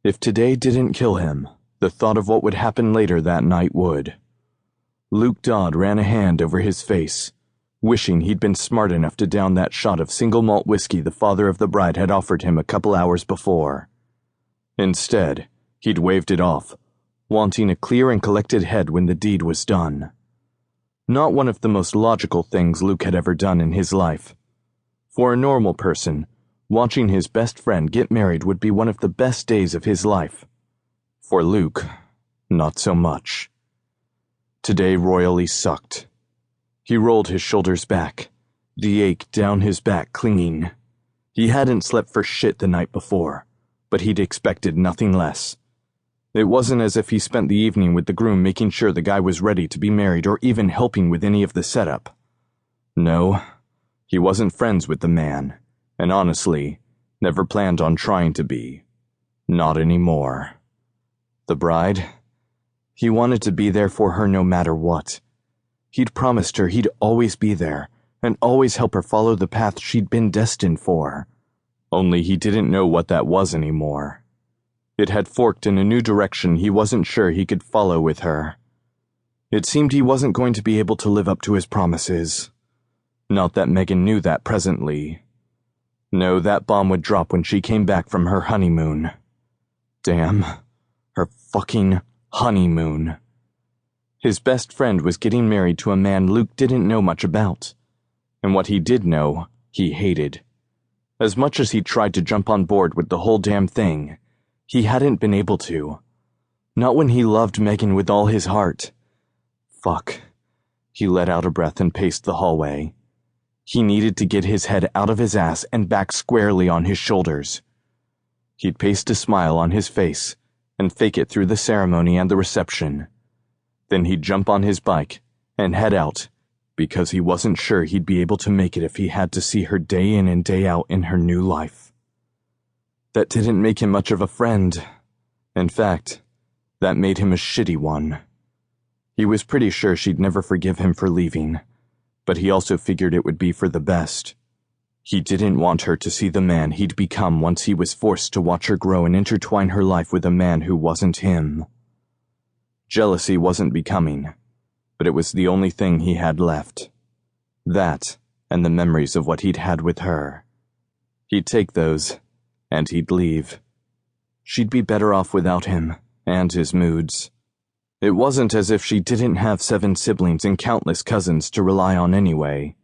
If today didn't kill him, the thought of what would happen later that night would. Luc Dodd ran a hand over his face, wishing he'd been smart enough to down that shot of single malt whiskey the father of the bride had offered him a couple hours before. Instead, he'd waved it off, wanting a clear and collected head when the deed was done. Not one of the most logical things Luc had ever done in his life. For a normal person, watching his best friend get married would be one of the best days of his life. For Luc, not so much. Today royally sucked. He rolled his shoulders back, the ache down his back clinging. He hadn't slept for shit the night before, but he'd expected nothing less. It wasn't as if he spent the evening with the groom making sure the guy was ready to be married or even helping with any of the setup. No, he wasn't friends with the man, and honestly, never planned on trying to be. Not anymore. The bride? He wanted to be there for her no matter what. He'd promised her he'd always be there, and always help her follow the path she'd been destined for. Only he didn't know what that was anymore. It had forked in a new direction he wasn't sure he could follow with her. It seemed he wasn't going to be able to live up to his promises. Not that Meghan knew that presently. No, that bomb would drop when she came back from her honeymoon. Damn. Her fucking honeymoon. His best friend was getting married to a man Luc didn't know much about. And what he did know, he hated. As much as he tried to jump on board with the whole damn thing, he hadn't been able to. Not when he loved Meghan with all his heart. Fuck. He let out a breath and paced the hallway. He needed to get his head out of his ass and back squarely on his shoulders. He'd paste a smile on his face and fake it through the ceremony and the reception. Then he'd jump on his bike and head out, because he wasn't sure he'd be able to make it if he had to see her day in and day out in her new life. That didn't make him much of a friend. In fact, that made him a shitty one. He was pretty sure she'd never forgive him for leaving, but he also figured it would be for the best. He didn't want her to see the man he'd become once he was forced to watch her grow and intertwine her life with a man who wasn't him. Jealousy wasn't becoming, but it was the only thing he had left. That, and the memories of what he'd had with her. He'd take those, and he'd leave. She'd be better off without him, and his moods. It wasn't as if she didn't have 7 siblings and countless cousins to rely on anyway.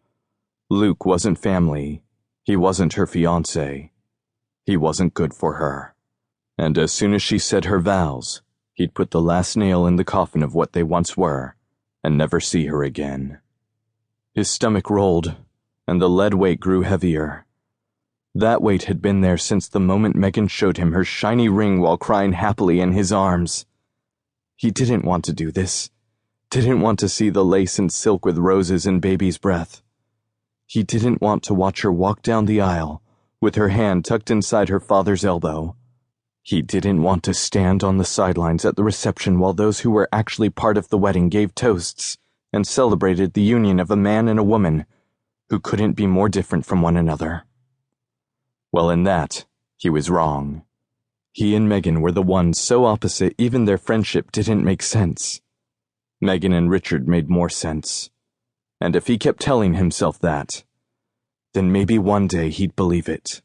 Luc wasn't family. He wasn't her fiancé. He wasn't good for her. And as soon as she said her vows, he'd put the last nail in the coffin of what they once were, and never see her again. His stomach rolled, and the lead weight grew heavier. That weight had been there since the moment Meghan showed him her shiny ring while crying happily in his arms. He didn't want to do this. Didn't want to see the lace and silk with roses and baby's breath. He didn't want to watch her walk down the aisle, with her hand tucked inside her father's elbow. He didn't want to stand on the sidelines at the reception while those who were actually part of the wedding gave toasts and celebrated the union of a man and a woman who couldn't be more different from one another. Well, in that, he was wrong. He and Meghan were the ones so opposite even their friendship didn't make sense. Meghan and Richard made more sense. And if he kept telling himself that, then maybe one day he'd believe it.